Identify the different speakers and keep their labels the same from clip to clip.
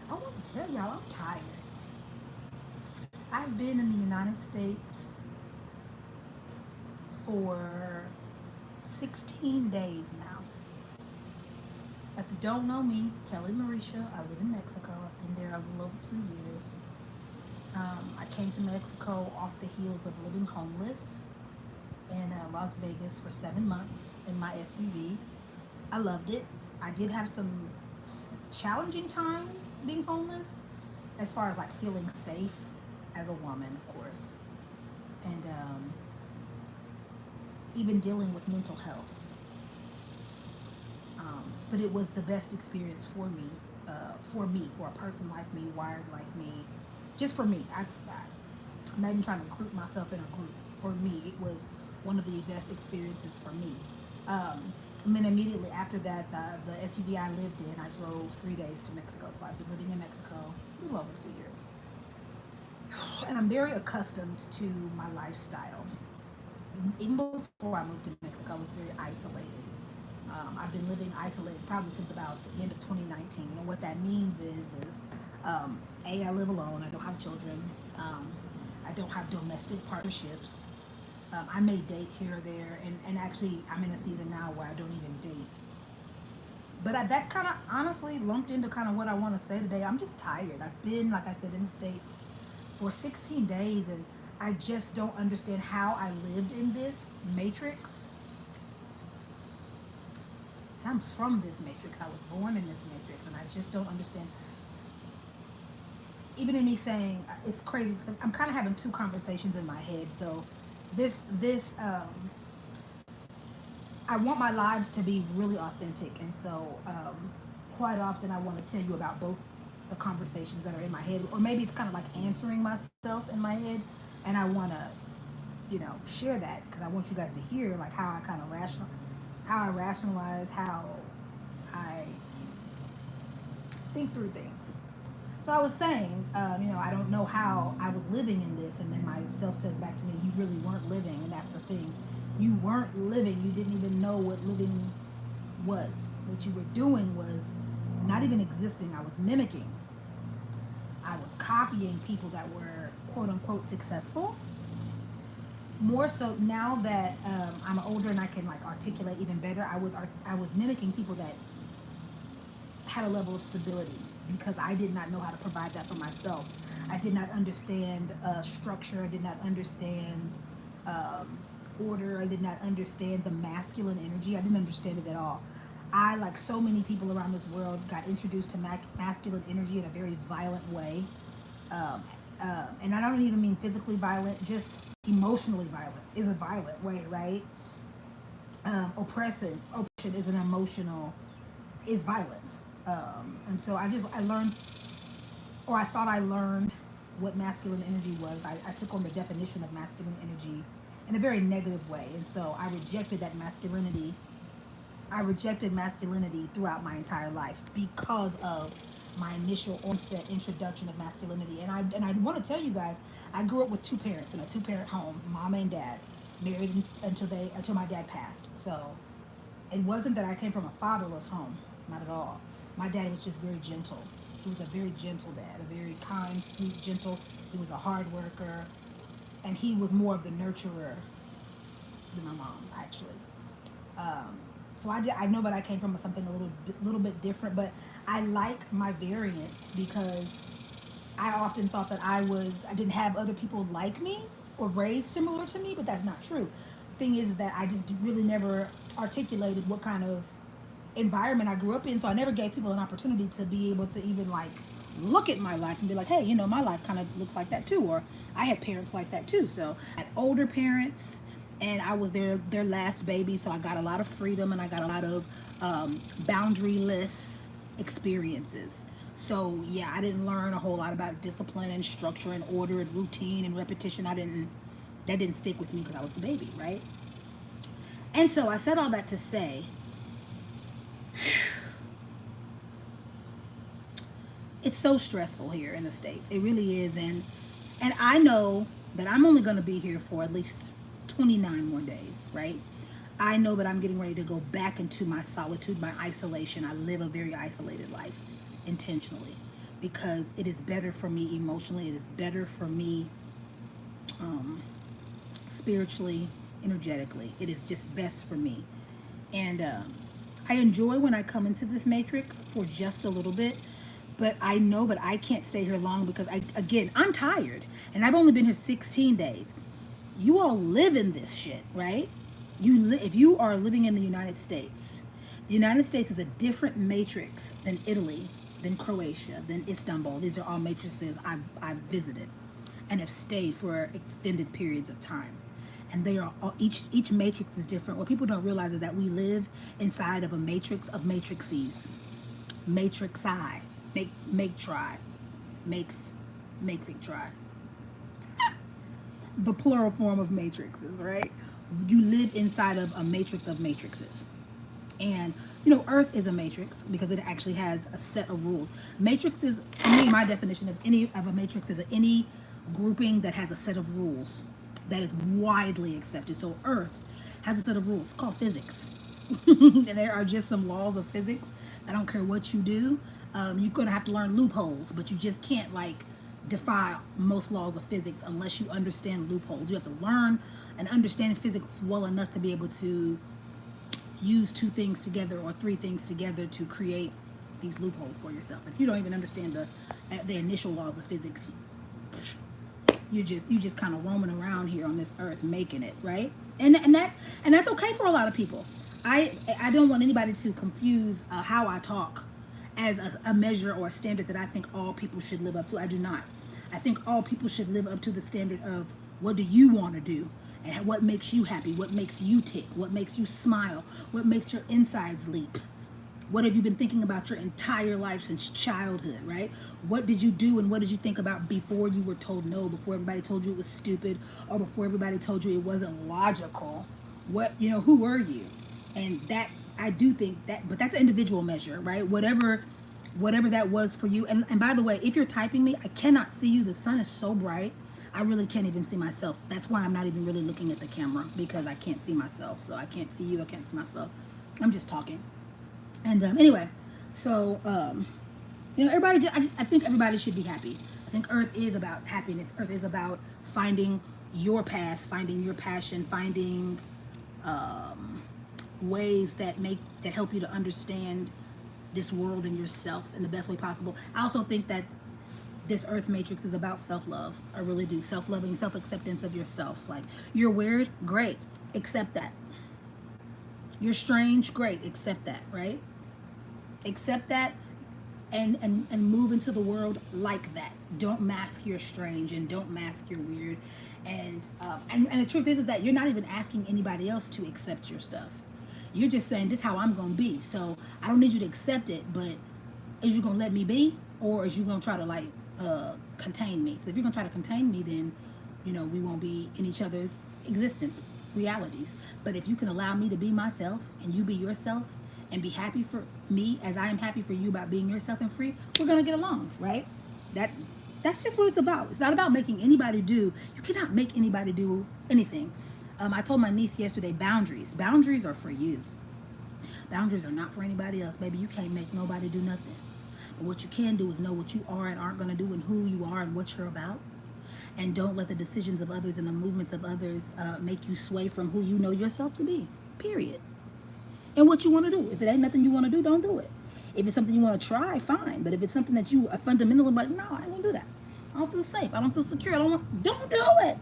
Speaker 1: I want to tell y'all I'm tired. I've been in the United States for 16 days now. If you don't know me, Kelly Marisha, I live in Mexico. I've been there a little over 2 years. I came to Mexico off the heels of living homeless in Las Vegas for 7 months in my SUV. I loved it. I did have some challenging times being homeless, as far as like feeling safe as a woman, of course, and even dealing with mental health. But it was the best experience for me, for a person like me, wired like me, just for me. I'm not even trying to group myself in a group. For me, it was one of the best experiences for me. I mean, immediately after that, the SUV I lived in, I drove 3 days to Mexico. So I've been living in Mexico a little over 2 years. And I'm very accustomed to my lifestyle. Even before I moved to Mexico, I was very isolated. I've been living isolated probably since about the end of 2019. And what that means is A, I live alone. I don't have children. I don't have domestic partnerships. I may date here or there, and actually, I'm in a season now where I don't even date. But that's kind of honestly lumped into kind of what I want to say today. I'm just tired. I've been, like I said, in the States for 16 days, and I just don't understand how I lived in this matrix. I'm from this matrix. I was born in this matrix, and I just don't understand. Even in me saying it's crazy because I'm kind of having two conversations in my head. So this I want my lives to be really authentic, and so quite often I want to tell you about both the conversations that are in my head, or maybe it's kind of like answering myself in my head, and I want to, share that because I want you guys to hear like how I kind of how I rationalize, how I think through things. So I was saying, I don't know how I was living in this, and then myself says back to me, "You really weren't living," and that's the thing. You weren't living. You didn't even know what living was. What you were doing was not even existing. I was mimicking. I was copying people that were quote unquote successful. More so now that I'm older and I can like articulate even better. I was mimicking people that had a level of stability because I did not know how to provide that for myself. I did not understand structure. I did not understand um, order. I did not understand the masculine energy. I didn't understand it at all. I, like so many people around this world, got introduced to masculine energy in a very violent way. Um, and I don't even mean physically violent, just emotionally violent is a violent way, right? Oppression is an emotional, is violence. And so I learned, or I thought I learned what masculine energy was. I took on the definition of masculine energy in a very negative way. And so I rejected that masculinity. I rejected masculinity throughout my entire life because of my initial onset introduction of masculinity. And I want to tell you guys, I grew up with two parents in a two-parent home, mama and dad, married until my dad passed. So it wasn't that I came from a fatherless home, not at all. My dad was just very gentle. He was a very gentle dad, a very kind, sweet, gentle. He was a hard worker, and he was more of the nurturer than my mom, actually. Um, so I know that I came from something a little bit different, but I like my variance because I often thought that I didn't have other people like me or raised similar to me, but that's not true. The thing is that I just really never articulated what kind of environment I grew up in, so I never gave people an opportunity to be able to even like look at my life and be like, hey, my life kind of looks like that too, or I had parents like that too. So I had older parents, and I was their last baby, so I got a lot of freedom and I got a lot of boundaryless experiences. So yeah, I didn't learn a whole lot about discipline and structure and order and routine and repetition. I didn't That didn't stick with me because I was the baby, right? And so I said all that to say it's so stressful here in the States. It really is. And I know that I'm only going to be here for at least 29 more days, right? I know that I'm getting ready to go back into my solitude, my isolation. I live a very isolated life intentionally because it is better for me emotionally. It is better for me spiritually, energetically. It is just best for me. And I enjoy when I come into this matrix for just a little bit, but I know that I can't stay here long because again, I'm tired and I've only been here 16 days. You all live in this shit, right? If you are living in the United States, the United States is a different matrix than Italy, than Croatia, than Istanbul. These are all matrices I've visited and have stayed for extended periods of time. And they are all, each matrix is different. What people don't realize is that we live inside of a matrix of matrices. Matrixi. Make try. Makes it try. The plural form of matrices, right? You live inside of a matrix of matrices. And Earth is a matrix because it actually has a set of rules. Matrix is, to me, my definition of a matrix is any grouping that has a set of rules that is widely accepted. So Earth has a set of rules called physics. And there are just some laws of physics. I don't care what you do. You're going to have to learn loopholes, but you just can't defy most laws of physics unless you understand loopholes. You have to learn and understand physics well enough to be able to use two things together or three things together to create these loopholes for yourself. If you don't even understand the initial laws of physics, you just kind of roaming around here on this earth making it, right? And that's okay for a lot of people. I don't want anybody to confuse how I talk as a measure or a standard that I think all people should live up to. I do not. I think all people should live up to the standard of what do you want to do and what makes you happy, what makes you tick, what makes you smile, what makes your insides leap. What have you been thinking about your entire life since childhood, right? What did you do and what did you think about before you were told no, before everybody told you it was stupid, or before everybody told you it wasn't logical? Who were you? And that, I do think that, but that's an individual measure, right? Whatever that was for you. And by the way, if you're typing me, I cannot see you. The sun is so bright. I really can't even see myself. That's why I'm not even really looking at the camera, because I can't see myself. So I can't see you. I can't see myself. I'm just talking. And anyway, so everybody. I think everybody should be happy. I think Earth is about happiness. Earth is about finding your path, finding your passion, finding ways that help you to understand this world and yourself in the best way possible. I also think that this Earth matrix is about self-love. I really do. Self-loving, self-acceptance of yourself. Like, you're weird, great, accept that. You're strange, great, accept that, right? Accept that and move into the world like that. Don't mask your strange and don't mask your weird. And the truth is that you're not even asking anybody else to accept your stuff. You're just saying, this is how I'm going to be. So I don't need you to accept it, but is you going to let me be? Or is you going to try to contain me? Because if you're going to try to contain me, then, we won't be in each other's existence, realities. But if you can allow me to be myself and you be yourself and be happy for me as I am happy for you about being yourself and free, we're going to get along, right? That's just what it's about. It's not about making anybody do. You cannot make anybody do anything. I told my niece yesterday, boundaries are for you. Boundaries are not for anybody else. Baby, you can't make nobody do nothing. But what you can do is know what you are and aren't going to do and who you are and what you're about. And don't let the decisions of others and the movements of others make you sway from who you know yourself to be, period. And what you want to do. If it ain't nothing you want to do, don't do it. If it's something you want to try, fine. But if it's something that you are fundamentally like, no, I won't do that. I don't feel safe. I don't feel secure. Don't do it.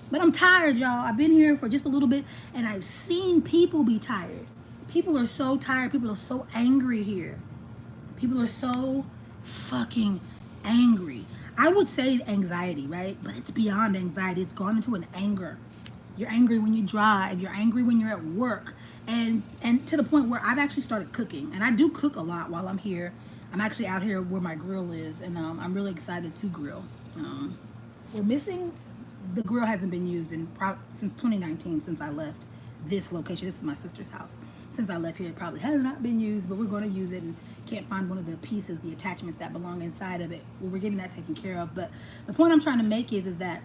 Speaker 1: But I'm tired, y'all. I've been here for just a little bit, and I've seen people be tired. People are so tired. People are so angry here. People are so fucking angry. I would say anxiety, right? But it's beyond anxiety. It's gone into an anger. You're angry when you drive. You're angry when you're at work. And to the point where I've actually started cooking. And I do cook a lot while I'm here. I'm actually out here where my grill is, and I'm really excited to grill. We're missing... The grill hasn't been used since 2019, since I left this location. This is my sister's house. Since I left here, it probably has not been used, but we're going to use it and can't find one of the pieces, the attachments that belong inside of it. Well, we're getting that taken care of. But the point I'm trying to make is that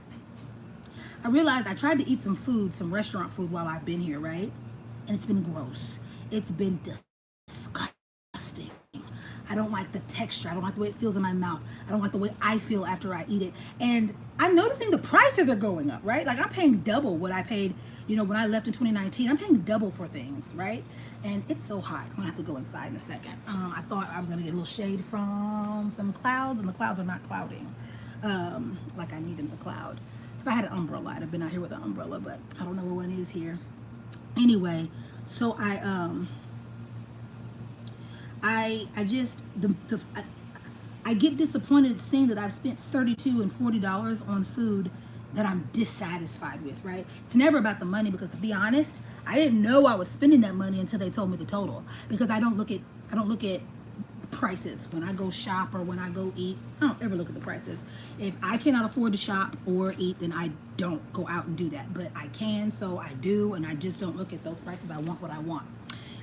Speaker 1: I realized I tried to eat some food, some restaurant food while I've been here, right? And it's been gross. It's been disgusting. I don't like the texture. I don't like the way it feels in my mouth. I don't like the way I feel after I eat it. And I'm noticing the prices are going up, right? Like I'm paying double what I paid, when I left in 2019. I'm paying double for things, right? And it's so hot. I'm gonna have to go inside in a second. I thought I was gonna get a little shade from some clouds, and the clouds are not clouding like I need them to cloud. If I had an umbrella, I'd have been out here with an umbrella, but I don't know where one is here. Anyway, so I get disappointed seeing that I've spent $32 and $40 on food that I'm dissatisfied with, right? It's never about the money, because to be honest, I didn't know I was spending that money until they told me the total, because I don't look at prices when I go shop or when I go eat. I don't ever look at the prices. If I cannot afford to shop or eat, then I don't go out and do that, but I can, so I do, and I just don't look at those prices. I want what I want.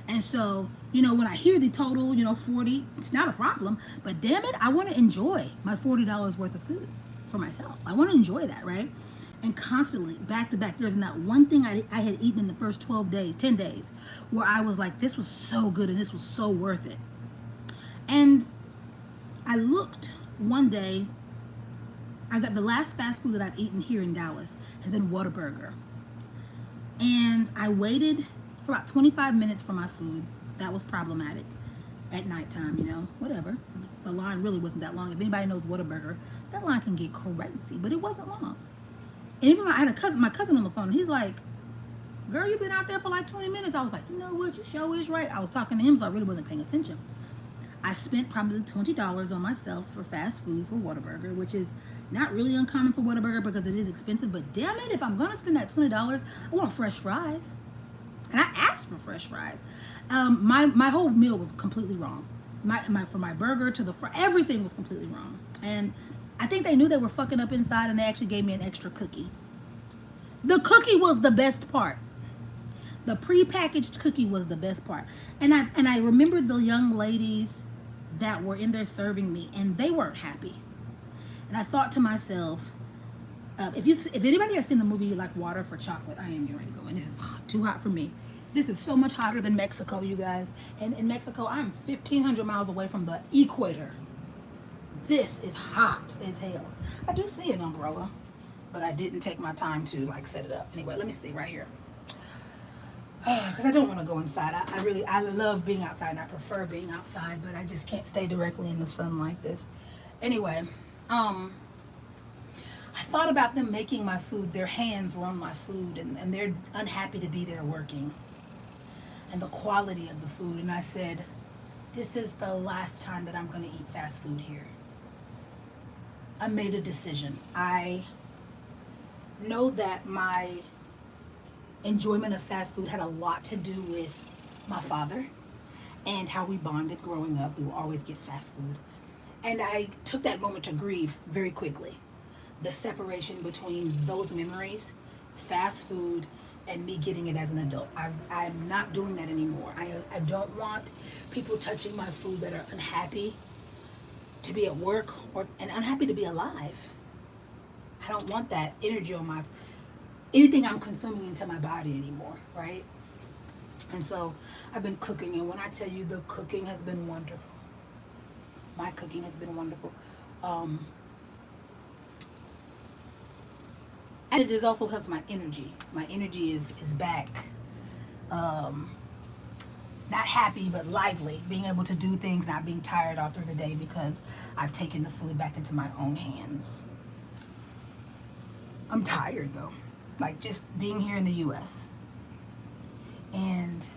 Speaker 1: And so, when I hear the total, 40, it's not a problem, but damn it, I want to enjoy my $40 worth of food for myself. I want to enjoy that, right? And constantly, back to back, there's not one thing I had eaten in the first 10 days, where I was like, this was so good and this was so worth it. And I looked one day, I got the last fast food that I've eaten here in Dallas has been Whataburger. And I waited for about 25 minutes for my food. That was problematic at nighttime, whatever. The line really wasn't that long. If anybody knows Whataburger, that line can get crazy, but it wasn't long. And even I had my cousin on the phone, and he's like, girl, you've been out there for like 20 minutes. I was like, you know what, you sure is right. I was talking to him, so I really wasn't paying attention. I spent probably $20 on myself for fast food for Whataburger, which is not really uncommon for Whataburger because it is expensive, but damn it, if I'm gonna spend that $20, I want fresh fries. And I asked for fresh fries. My whole meal was completely wrong. From my burger to the fry, everything was completely wrong. And I think they knew they were fucking up inside, and they actually gave me an extra cookie. The cookie was the best part. The prepackaged cookie was the best part. And I remembered the young ladies that were in there serving me, and they weren't happy. And I thought to myself, if anybody has seen the movie Like Water for Chocolate, I am getting ready to go, and this is too hot for me. This is so much hotter than Mexico, you guys. And in Mexico, I'm 1,500 miles away from the equator. This is hot as hell. I do see an umbrella, but I didn't take my time to set it up. Anyway, let me stay right here. Because I don't want to go inside. I love being outside, and I prefer being outside, but I just can't stay directly in the sun like this. Anyway, I thought about them making my food. Their hands were on my food, and they're unhappy to be there working. And the quality of the food. And I said, this is the last time that I'm going to eat fast food here. I made a decision. I know that my enjoyment of fast food had a lot to do with my father and how we bonded growing up. We would always get fast food. And I took that moment to grieve very quickly. The separation between those memories, fast food, and me getting it as an adult. I'm not doing that anymore. I don't want people touching my food that are unhappy to be at work and unhappy to be alive. I don't want that energy on anything I'm consuming into my body anymore, right? And so I've been cooking, and when I tell you the cooking has been wonderful, my cooking has been wonderful. And it has also helped my energy. My energy is back. Not happy, but lively. Being able to do things, not being tired all through the day because I've taken the food back into my own hands. I'm tired though. Just being here in the U.S. And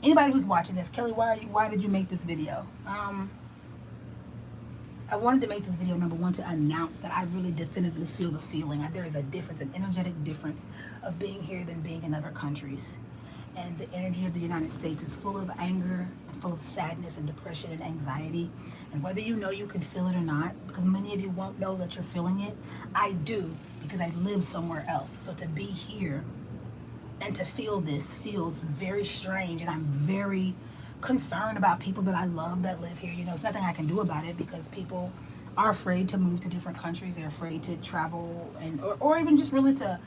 Speaker 1: anybody who's watching this, Kelly, why did you make this video? I wanted to make this video, number one, to announce that I really definitively feel the feeling. There is a difference, an energetic difference of being here than being in other countries. And the energy of the United States is full of anger, and full of sadness and depression and anxiety. And whether you know you can feel it or not, because many of you won't know that you're feeling it, I do, because I live somewhere else. So to be here and to feel this feels very strange, and I'm very concerned about people that I love that live here. It's nothing I can do about it because people are afraid to move to different countries. They're afraid to travel or even just really to,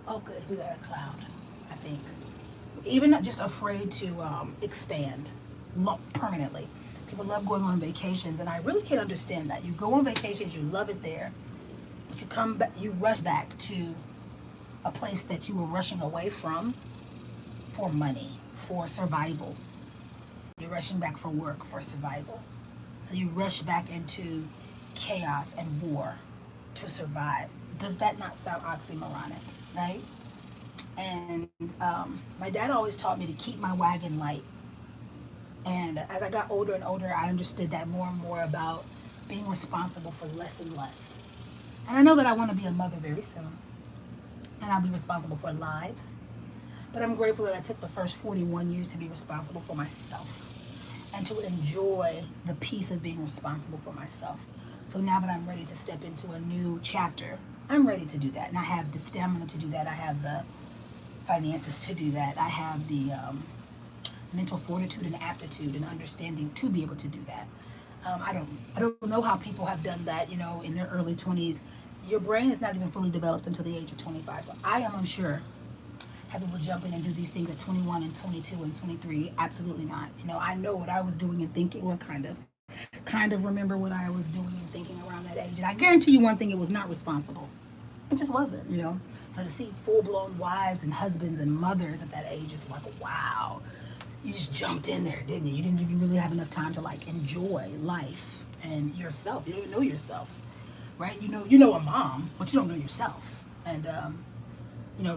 Speaker 1: oh good, we got a cloud, I think. Even just afraid to expand permanently. People love going on vacations, and I really can't understand that. You go on vacations, you love it there, but you come back, you rush back to a place that you were rushing away from for money, for survival. You're rushing back for work, for survival. So you rush back into chaos and war to survive. Does that not sound oxymoronic, right? And my dad always taught me to keep my wagon light. And as I got older and older, I understood that more and more about being responsible for less and less. And I know that I want to be a mother very soon, and I'll be responsible for lives. But I'm grateful that I took the first 41 years to be responsible for myself and to enjoy the peace of being responsible for myself. So now that I'm ready to step into a new chapter, I'm ready to do that. And I have the stamina to do that. I have the finances to do that. I have the mental fortitude and aptitude and understanding to be able to do that. I don't know how people have done that, in their early 20s. Your brain is not even fully developed until the age of 25. So I am unsure how people jump in and do these things at 21 and 22 and 23. Absolutely not. I know what I was doing and thinking. Well, kind of remember what I was doing and thinking around that age. And I guarantee you one thing: it was not responsible. It just wasn't. So to see full-blown wives and husbands and mothers at that age is like, wow. You just jumped in there, didn't you? You didn't even really have enough time to enjoy life and yourself. You don't even know yourself, right? You know a mom, but you don't know yourself. And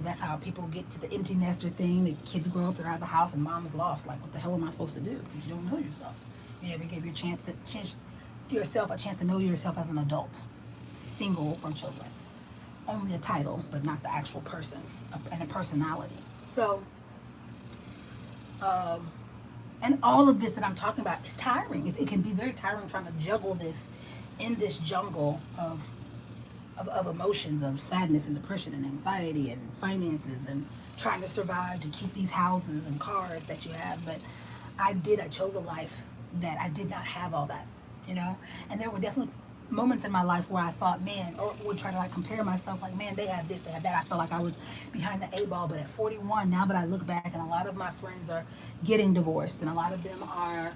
Speaker 1: that's how people get to the empty nester thing. The kids grow up, they're out of the house, and mom is lost. Like, what the hell am I supposed to do? Because you don't know yourself. You never gave yourself a chance to know yourself as an adult, single from children. Only a title, but not the actual person and a personality. So, and all of this that I'm talking about is tiring. It can be very tiring trying to juggle this in this jungle of emotions, of sadness and depression and anxiety and finances, and trying to survive to keep these houses and cars that you have. But I chose a life that I did not have all that, and there were definitely moments in my life where I thought, man, or would try to compare myself, man, they have this, they have that. I felt like I was behind the eight ball. But at 41, now that I look back, and a lot of my friends are getting divorced, and a lot of them are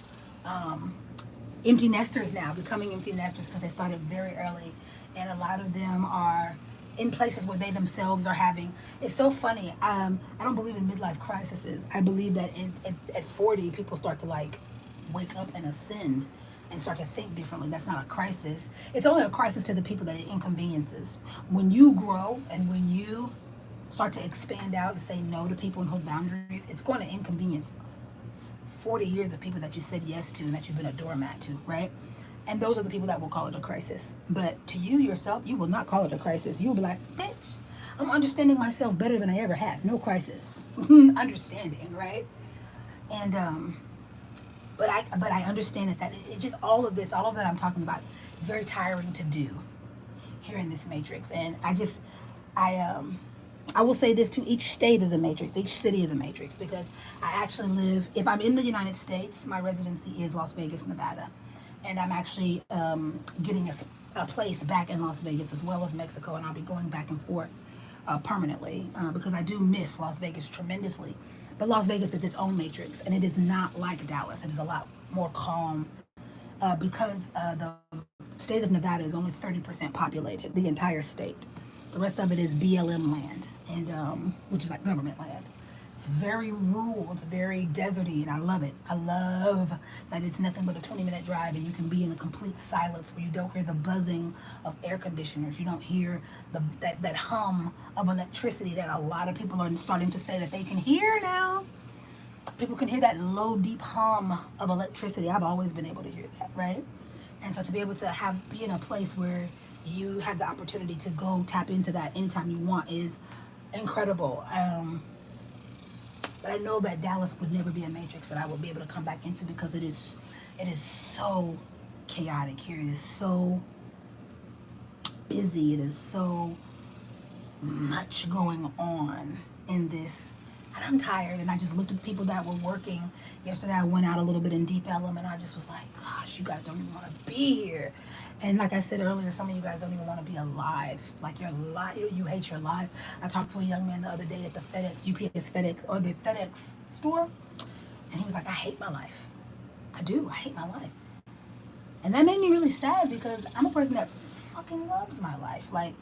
Speaker 1: empty nesters now, becoming empty nesters because they started very early, and a lot of them are in places where they themselves are having. It's so funny. I don't believe in midlife crises. I believe that at 40, people start to wake up and ascend and start to think differently. That's not a crisis. It's only a crisis to the people that it inconveniences. When you grow and when you start to expand out and say no to people and hold boundaries, it's going to inconvenience 40 years of people that you said yes to and that you've been a doormat to, right? And those are the people that will call it a crisis. But to you yourself, you will not call it a crisis. You'll be like, bitch, I'm understanding myself better than I ever have. No crisis. Understanding, right? And but I understand that it just all of that I'm talking about is very tiring to do here in this matrix. And I will say this too: each state is a matrix, each city is a matrix, because I actually live. If I'm in the United States, my residency is Las Vegas, Nevada, and I'm actually getting a place back in Las Vegas as well as Mexico, and I'll be going back and forth permanently because I do miss Las Vegas tremendously. But Las Vegas is its own matrix, and it is not like Dallas. It is a lot more calm because the state of Nevada is only 30% populated, the entire state. The rest of it is BLM land, and which is like government land. It's very rural, it's very deserty, and I love it. I love that it's nothing but a 20-minute drive, and you can be in a complete silence where you don't hear the buzzing of air conditioners. You don't hear that hum of electricity that a lot of people are starting to say that they can hear now. People can hear that low, deep hum of electricity. I've always been able to hear that, right? And so to be able to be in a place where you have the opportunity to go tap into that anytime you want is incredible. But I know that Dallas would never be a matrix that I would be able to come back into because it is so chaotic here. It is so busy. It is so much going on in this. And I'm tired, and I just looked at the people that were working. Yesterday I went out a little bit in Deep Ellum, and I just was like, gosh, you guys don't even want to be here. And like I said earlier, some of you guys don't even want to be alive. Like you hate your lives. I talked to a young man the other day at the UPS or the FedEx store, and he was like, I hate my life. I do. I hate my life.
Speaker 2: And that made me really sad because I'm a person that fucking loves my life. Like,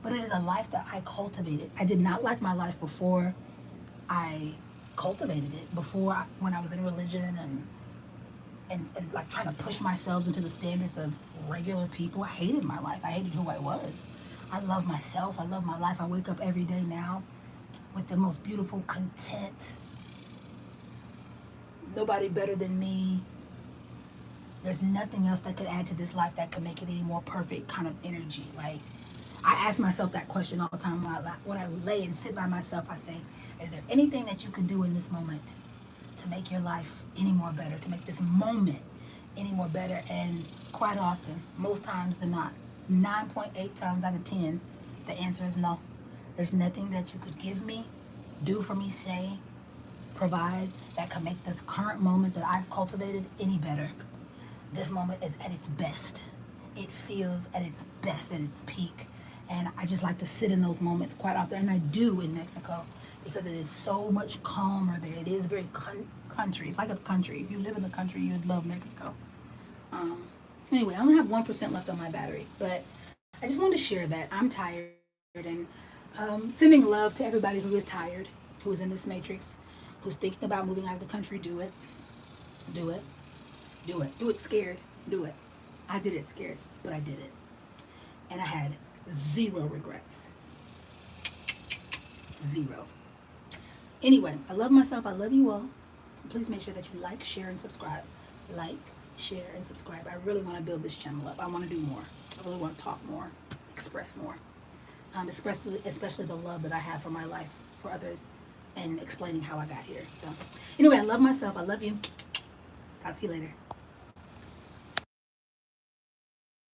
Speaker 2: but it is a life that I cultivated. I did not like my life before I cultivated it. When I was in religion and like trying to push myself into the standards of regular people, I hated my life. I hated who I was. I love myself. I love my life. I wake up every day now with the most beautiful content. Nobody better than me. There's nothing else that could add to this life that could make it any more perfect kind of energy. Like, I ask myself that question all the time when I lay and sit by myself. I say, is there anything that you can do in this moment to make your life any more better, to make this moment any more better? And quite often, most times than not, 9.8 times out of 10, the answer is no. There's nothing that you could give me, do for me, say, provide that could make this current moment that I've cultivated any better. This moment is at its best. It feels at its best, at its peak. And I just like to sit in those moments quite often. And I do in Mexico because it is so much calmer there. It is very country. It's like a country. If you live in the country, you'd love Mexico. Um, anyway, I only have 1% left on my battery. But I just wanted to share that. I'm tired. And sending love to everybody who is tired, who is in this matrix, who's thinking about moving out of the country. Do it. Do it. Do it. Do it scared. Do it. I did it scared, but I did it. And I had zero regrets. Zero. Anyway, I love myself. I love you all. Please make sure that you like, share, and subscribe. Like, share, and subscribe. I really want to build this channel up. I want to do more. I really want to talk more, express more. Especially the love that I have for my life, for others, and explaining how I got here. So, anyway, I love myself. I love you. Talk to you later.